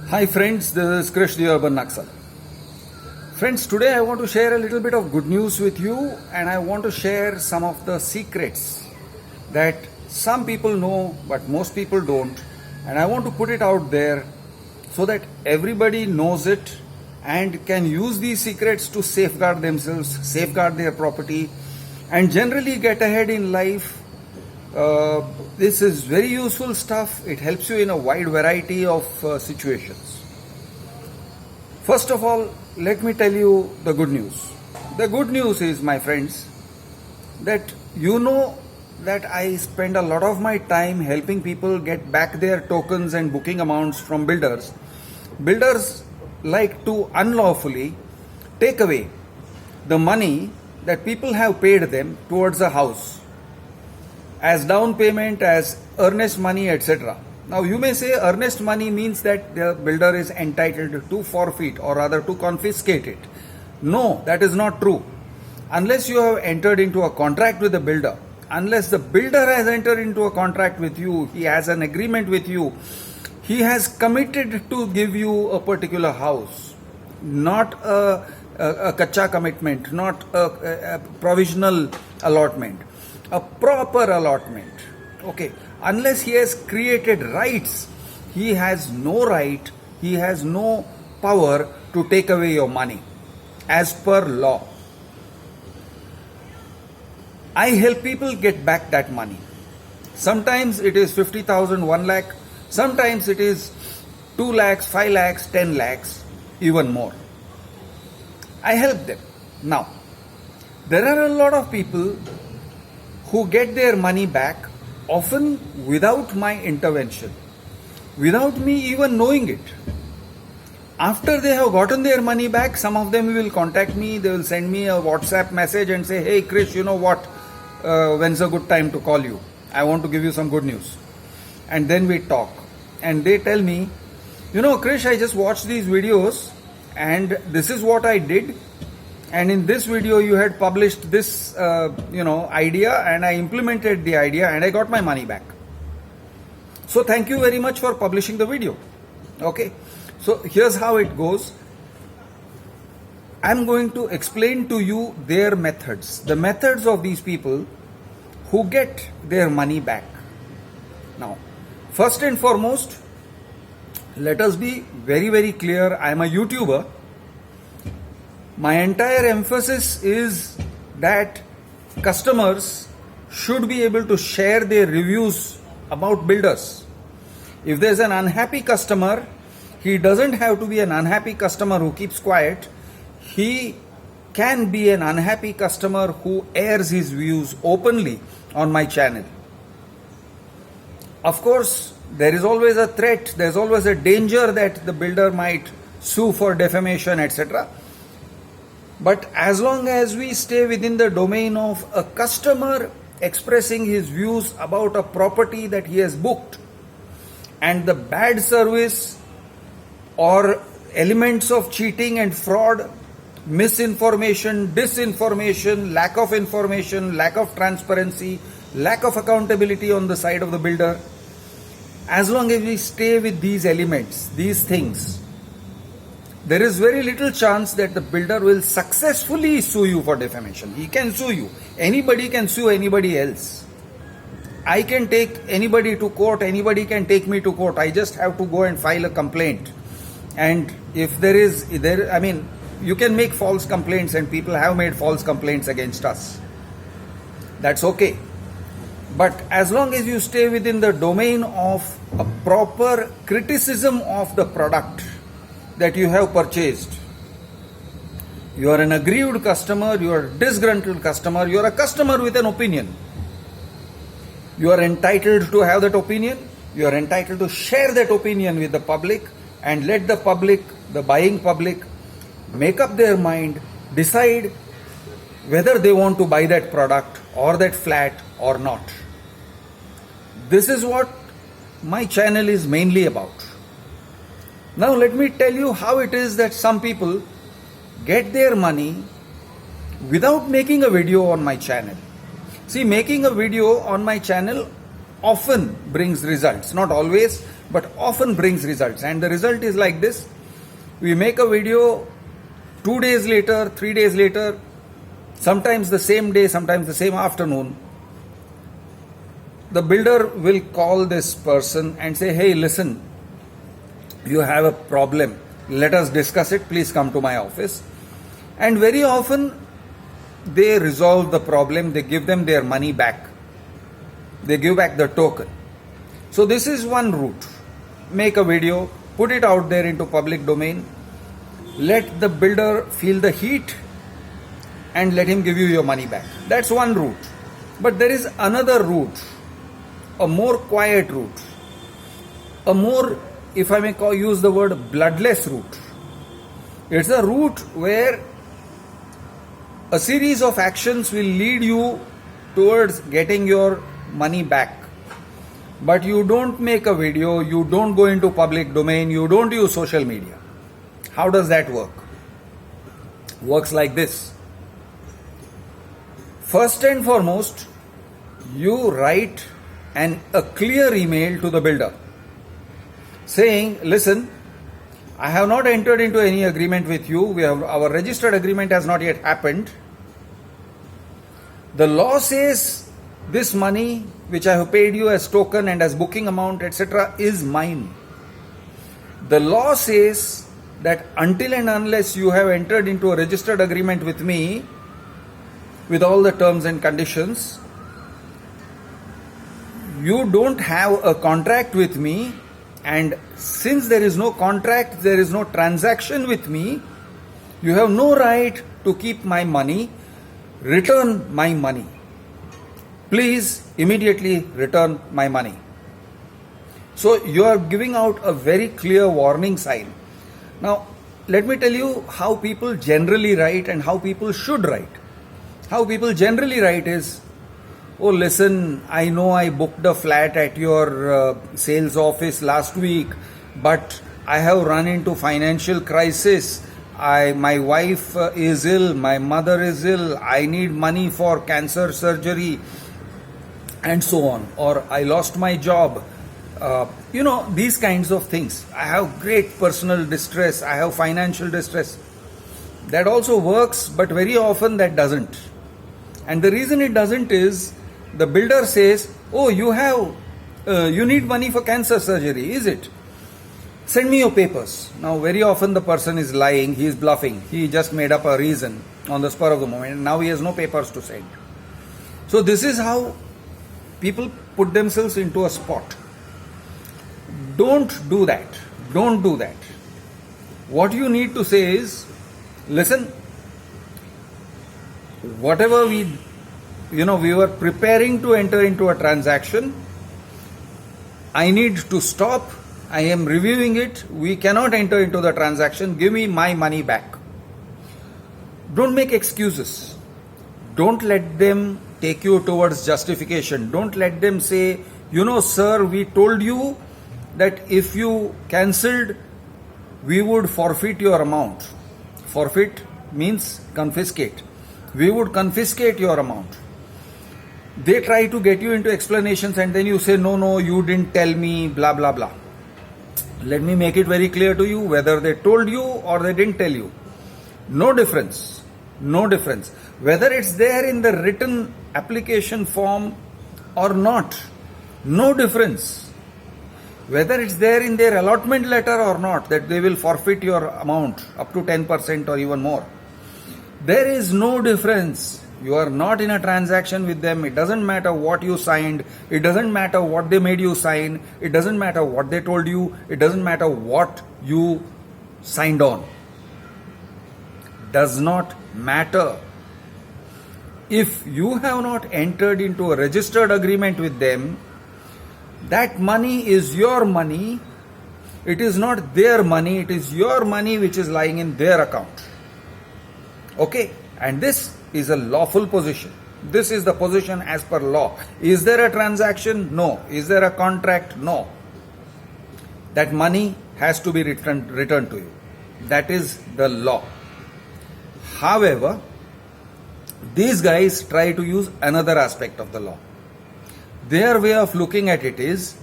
Hi friends, this is Krish the Urban Naxal. Friends, today I want to share a little bit of good news with you, and I want to share some of the secrets that some people know but most people don't, and I want to put it out there so that everybody knows it and can use these secrets to safeguard themselves, safeguard their property, and generally get ahead in life. This is very useful stuff. It helps you in a wide variety of situations. First of all, let me tell you the good news. The good news is, my friends, that you know that I spend a lot of my time helping people get back their tokens and booking amounts from builders. Builders like to unlawfully take away the money that people have paid them towards a house as down payment, as earnest money, etc. Now you may say earnest money means that the builder is entitled to forfeit or rather to confiscate it. No, that is not true. Unless you have entered into a contract with the builder, unless the builder has entered into a contract with you, he has an agreement with you, he has committed to give you a particular house, not a kacha commitment, not a provisional allotment, a proper allotment. Okay, unless he has created rights, he has no right, he has no power to take away your money as per law. I help people get back that money. Sometimes it is 50,000, 1 lakh, sometimes it is 2 lakhs, 5 lakhs, 10 lakhs, even more. I help them. Now, there are a lot of people who get their money back often without my intervention, without me even knowing it. After they have gotten their money back, some of them will contact me, they will send me a WhatsApp message and say, hey Krish, you know what, when's a good time to call you? I want to give you some good news. And then we talk. And they tell me, you know Krish, I just watched these videos and this is what I did. And in this video you had published this idea, and I implemented the idea and I got my money back. So thank you very much for publishing the video. Okay, so here's how it goes. I'm going to explain to you their methods, the methods of these people who get their money back. Now, first and foremost, let us be very, very clear. I am a YouTuber. My entire emphasis is that customers should be able to share their reviews about builders. If there's an unhappy customer, he doesn't have to be an unhappy customer who keeps quiet. He can be an unhappy customer who airs his views openly on my channel. Of course, there is always a threat, there's always a danger that the builder might sue for defamation, etc. But as long as we stay within the domain of a customer expressing his views about a property that he has booked, and the bad service or elements of cheating and fraud, misinformation, disinformation, lack of information, lack of transparency, lack of accountability on the side of the builder, as long as we stay with these elements, these things, there is very little chance that the builder will successfully sue you for defamation. He can sue you. Anybody can sue anybody else. I can take anybody to court. Anybody can take me to court. I just have to go and file a complaint. And if you can make false complaints, and people have made false complaints against us. That's okay. But as long as you stay within the domain of a proper criticism of the product that you have purchased, you are an aggrieved customer, you are a disgruntled customer, you are a customer with an opinion. You are entitled to have that opinion, you are entitled to share that opinion with the public, and let the public, the buying public, make up their mind, decide whether they want to buy that product or that flat or not. This is what my channel is mainly about. Now let me tell you how it is that some people get their money without making a video on my channel. See, making a video on my channel often brings results, not always, but often brings results. And the result is like this: we make a video 2 days later, 3 days later, sometimes the same day, sometimes the same afternoon, the builder will call this person and say, hey, listen, you have a problem. Let us discuss it. Please come to my office. And very often they resolve the problem. They give them their money back. They give back the token. So this is one route. Make a video, put it out there into public domain. Let the builder feel the heat and let him give you your money back. That's one route. But there is another route, a more quiet route, a more, if I may use the word, bloodless route. It's a route where a series of actions will lead you towards getting your money back. But you don't make a video, you don't go into public domain, you don't use social media. How does that work? Works like this. First and foremost, you write a clear email to the builder saying, listen, I have not entered into any agreement with you. Our registered agreement has not yet happened. The law says this money which I have paid you as token and as booking amount, etc., is mine. The law says that until and unless you have entered into a registered agreement with me, with all the terms and conditions, you don't have a contract with me, and since there is no contract, there is no transaction with me, you have no right to keep my money. Return my money. Please immediately return my money. So you are giving out a very clear warning sign. Now, let me tell you how people generally write and how people should write. How people generally write is, oh, listen, I know I booked a flat at your sales office last week, but I have run into financial crisis. My wife is ill, my mother is ill, I need money for cancer surgery, and so on. Or I lost my job. These kinds of things. I have great personal distress, I have financial distress. That also works, but very often that doesn't. And the reason it doesn't is, the builder says, oh, you need money for cancer surgery, is it? Send me your papers. Now, very often the person is lying, he is bluffing. He just made up a reason on the spur of the moment, and now he has no papers to send. So this is how people put themselves into a spot. Don't do that. Don't do that. What you need to say is, listen, whatever we were preparing to enter into a transaction, I need to stop. I am reviewing it. We cannot enter into the transaction. Give me my money back. Don't make excuses. Don't let them take you towards justification. Don't let them say, sir, we told you that if you cancelled, we would forfeit your amount. Forfeit means confiscate. We would confiscate your amount. They try to get you into explanations, and then you say, no, you didn't tell me, blah, blah, blah. Let me make it very clear to you, whether they told you or they didn't tell you. No difference. No difference. Whether it's there in the written application form or not. No difference. Whether it's there in their allotment letter or not, that they will forfeit your amount up to 10% or even more. There is no difference. You are not in a transaction with them. It doesn't matter what you signed. It doesn't matter what they made you sign. It doesn't matter what they told you. It doesn't matter what you signed on. Does not matter. If you have not entered into a registered agreement with them, that money is your money. It is not their money. It is your money which is lying in their account. Okay? And this is a lawful position. This is the position as per law. Is there a transaction? No. Is there a contract? No. That money has to be returned to you. That is the law. However, these guys try to use another aspect of the law. Their way of looking at it is,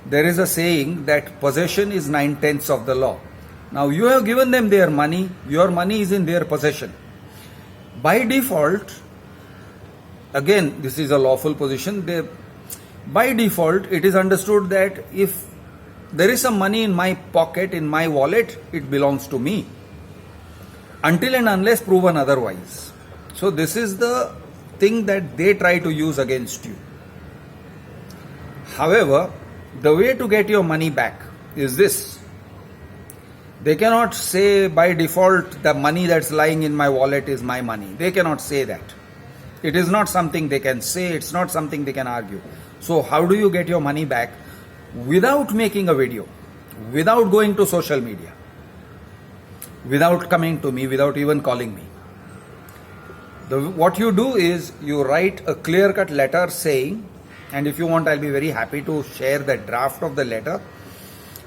there is a saying that possession is 9/10 of the law. Now you have given them their money, your money is in their possession. By default, again, this is a lawful position. By default, it is understood that if there is some money in my pocket, in my wallet, it belongs to me. Until and unless proven otherwise. So this is the thing that they try to use against you. However, the way to get your money back is this. They cannot say by default the money that's lying in my wallet is my money. They cannot say that. It is not something they can say, it's not something they can argue. So how do you get your money back? Without making a video, without going to social media, without coming to me, without even calling me. What you do is you write a clear-cut letter saying, and if you want, I'll be very happy to share the draft of the letter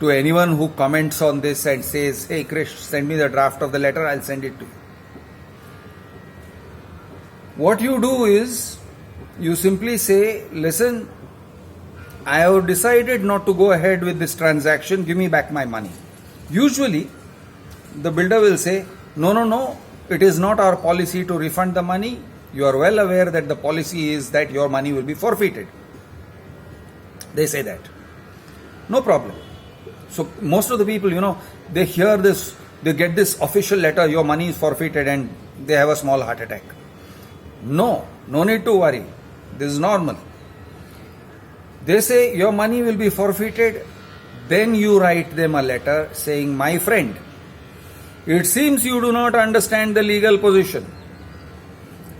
to anyone who comments on this and says, hey Krish, send me the draft of the letter, I'll send it to you. What you do is, you simply say, listen, I have decided not to go ahead with this transaction, give me back my money. Usually, the builder will say, no, it is not our policy to refund the money. You are well aware that the policy is that your money will be forfeited. They say that. No problem. So most of the people, they hear this, they get this official letter, your money is forfeited, and they have a small heart attack. No need to worry. This is normal. They say your money will be forfeited. Then you write them a letter saying, my friend, it seems you do not understand the legal position.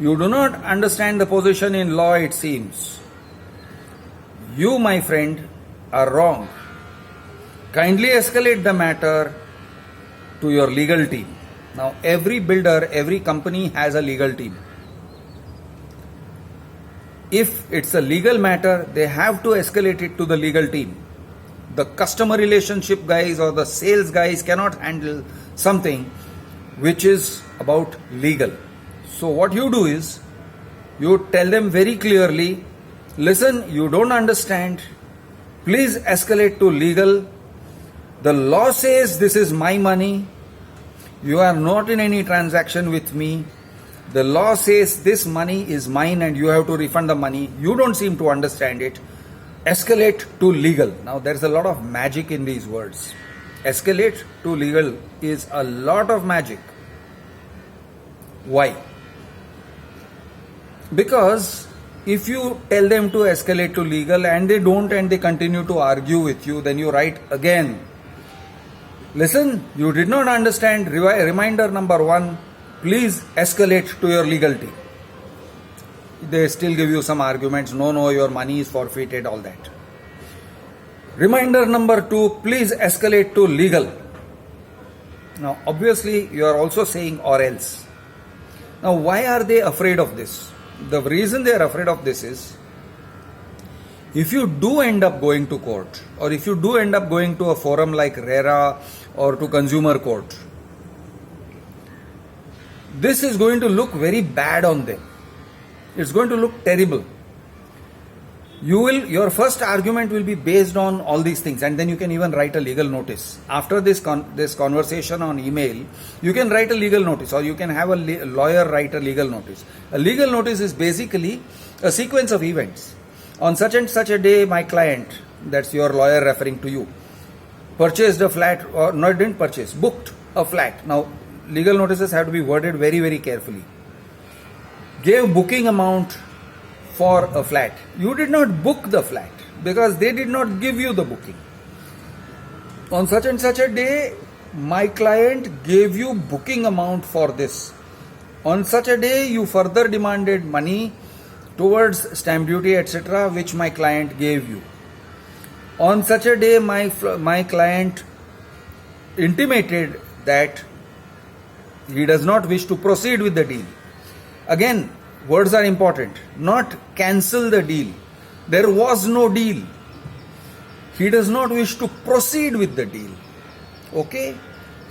You do not understand the position in law, it seems. You, my friend, are wrong. Kindly escalate the matter to your legal team. Now, every builder, every company has a legal team. If it's a legal matter, they have to escalate it to the legal team. The customer relationship guys or the sales guys cannot handle something which is about legal. So what you do is, you tell them very clearly, listen, you don't understand, please escalate to legal. The law says this is my money, you are not in any transaction with me. The law says this money is mine and you have to refund the money. You don't seem to understand it. Escalate to legal. Now there's a lot of magic in these words. Escalate to legal is a lot of magic. Why? Because if you tell them to escalate to legal and they don't and they continue to argue with you, then you write again, listen, you did not understand, reminder number 1, please escalate to your legal team. They still give you some arguments, no, your money is forfeited, all that. Reminder number 2, please escalate to legal. Now, obviously, you are also saying or else. Now, why are they afraid of this? The reason they are afraid of this is, if you do end up going to court, or if you do end up going to a forum like RERA or to consumer court, this is going to look very bad on them. It's going to look terrible. Your first argument will be based on all these things, and then you can even write a legal notice. After this conversation on email, you can write a legal notice, or you can have a lawyer write a legal notice. A legal notice is basically a sequence of events. On such and such a day, my client, that's your lawyer referring to you, purchased a flat, or no, didn't purchase, booked a flat. Now, legal notices have to be worded very, very carefully. Gave booking amount for a flat. You did not book the flat because they did not give you the booking. On such and such a day, my client gave you booking amount for this. On such a day, you further demanded money towards stamp duty, etc., which my client gave you. On such a day, my client intimated that he does not wish to proceed with the deal. Again, words are important. Not cancel the deal. There was no deal. He does not wish to proceed with the deal. Okay?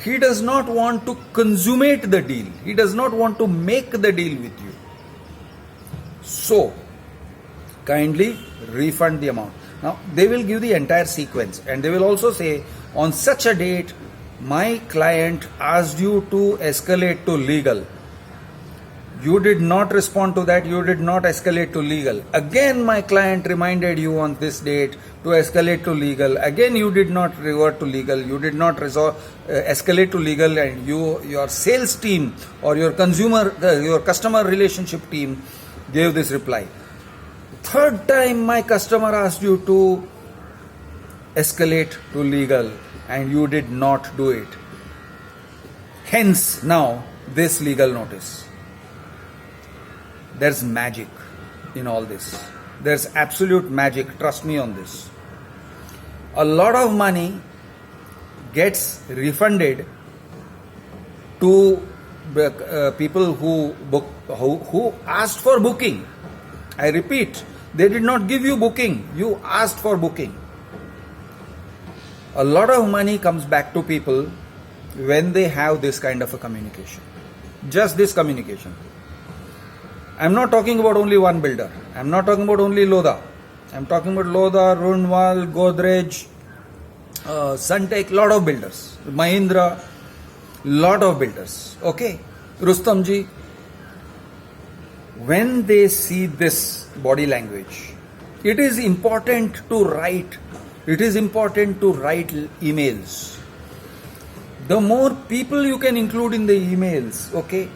He does not want to consummate the deal. He does not want to make the deal with you. So, kindly refund the amount. Now they will give the entire sequence, and they will also say, on such a date my client asked you to escalate to legal. You did not respond to that, you did not escalate to legal. Again my client reminded you on this date to escalate to legal. Again you did not revert to legal, you did not escalate to legal, and your sales team or your customer relationship team gave this reply. Third time my customer asked you to escalate to legal and you did not do it. Hence now this legal notice. There's magic in all this. There's absolute magic, trust me on this. A lot of money gets refunded to people who asked for booking. I repeat, they did not give you booking, you asked for booking. A lot of money comes back to people when they have this kind of a communication. Just this communication. I'm not talking about only one builder. I'm not talking about only Lodha. I'm talking about Lodha, Runwal, Godrej, Sunteck, lot of builders. Mahindra, lot of builders. Okay. Rustamji. When they see this body language, it is important to write. It is important to write emails. The more people you can include in the emails, okay.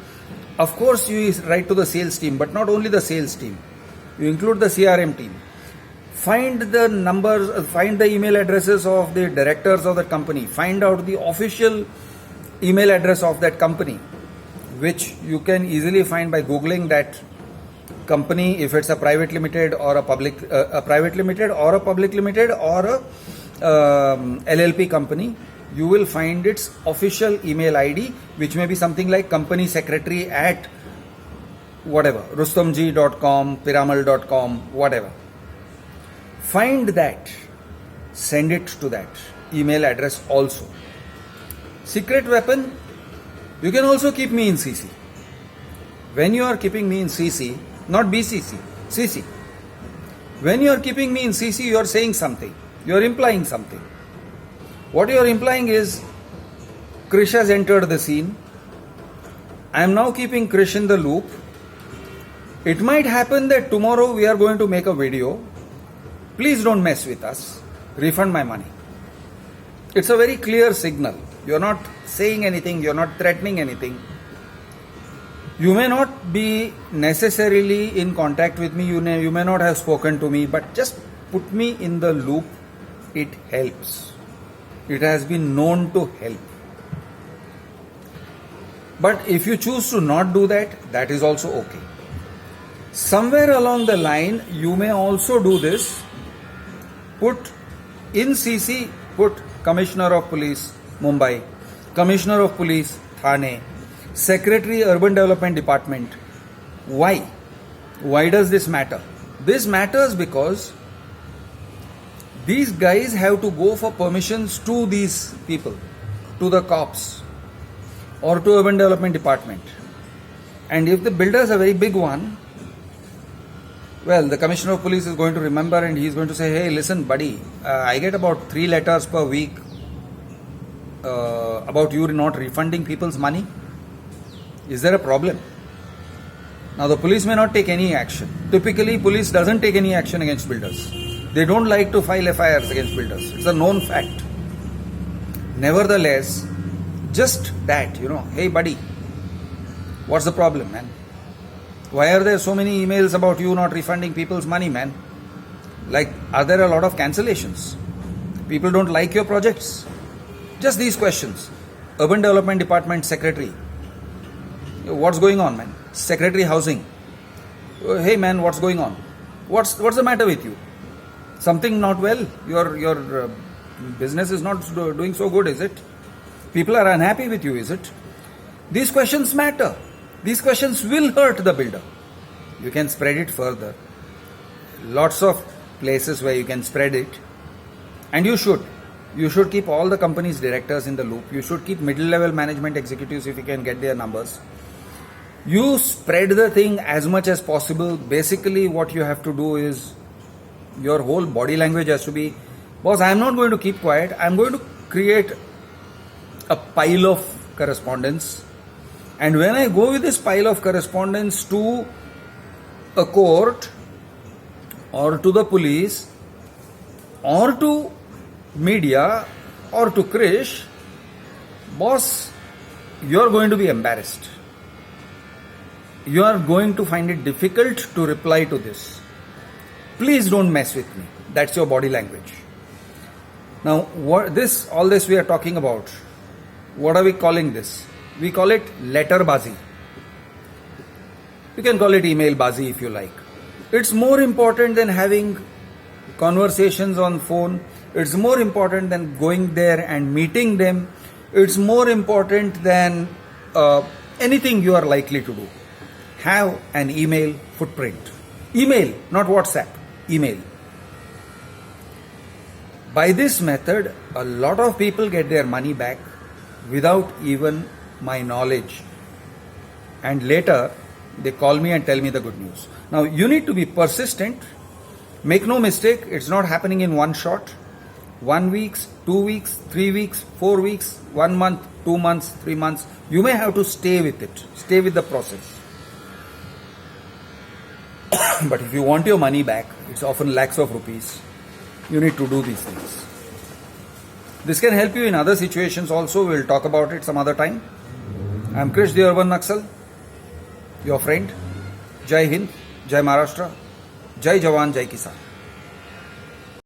Of course, you write to the sales team, but not only the sales team. You include the CRM team. Find the numbers, find the email addresses of the directors of the company. Find out the official email address of that company, which you can easily find by Googling that company, if it's a private limited or a public, private limited or a public limited or a LLP company. You will find its official email ID, which may be something like company secretary at whatever, rustamji.com, piramal.com, whatever. Find that, send it to that email address also. Secret weapon, you can also keep me in CC. When you are keeping me in CC, not BCC, CC. When you are keeping me in CC, you are saying something, you are implying something. What you are implying is, Krish has entered the scene. I am now keeping Krish in the loop. It might happen that tomorrow we are going to make a video. Please don't mess with us. Refund my money. It's a very clear signal. You are not saying anything. You are not threatening anything. You may not be necessarily in contact with me. You may not have spoken to me. But just put me in the loop. It helps. It has been known to help. But if you choose to not do that, that is also okay. Somewhere along the line, you may also do this. Put in CC, put Commissioner of Police, Mumbai, Commissioner of Police, Thane, Secretary, Urban Development Department. Why? Why does this matter? This matters because these guys have to go for permissions to these people, to the cops or to Urban Development Department. And if the builder is a very big one, well, the Commissioner of Police is going to remember and he is going to say, hey, listen, buddy, I get about 3 letters per week about you not refunding people's money. Is there a problem? Now, the police may not take any action. Typically, police doesn't take any action against builders. They don't like to file FIRs against builders. It's a known fact. Nevertheless, just that, hey buddy, what's the problem, man? Why are there so many emails about you not refunding people's money, man? Like, are there a lot of cancellations? People don't like your projects? Just these questions. Urban Development Department Secretary. What's going on, man? Secretary Housing. Hey man, what's going on? What's the matter with you? Something not well? Your business is not doing so good, is it? People are unhappy with you, is it? These questions matter. These questions will hurt the builder. You can spread it further. Lots of places where you can spread it. And you should. You should keep all the company's directors in the loop. You should keep middle level management executives if you can get their numbers. You spread the thing as much as possible. Basically what you have to do is Your whole body language has to be, boss, I am not going to keep quiet. I am going to create a pile of correspondence. And when I go with this pile of correspondence to a court or to the police or to media or to Krish, boss, you are going to be embarrassed. You are going to find it difficult to reply to this. Please don't mess with me. That's your body language. Now, all this we are talking about, what are we calling this? We call it letter bazi. You can call it email bazi if you like. It's more important than having conversations on phone. It's more important than going there and meeting them. It's more important than anything you are likely to do. Have an email footprint. Email, not WhatsApp. Email. By this method, a lot of people get their money back without even my knowledge. And later, they call me and tell me the good news. Now, you need to be persistent. Make no mistake, it's not happening in one shot. 1 week, 2 weeks, 3 weeks, 4 weeks, 1 month, 2 months, 3 months. You may have to stay with it. Stay with the process. But if you want your money back, it's often lakhs of rupees. You need to do these things. This can help you in other situations also. We'll talk about it some other time. I'm Krish, the Urban Naxal, your friend. Jai Hind, Jai Maharashtra, Jai Jawan, Jai Kisan.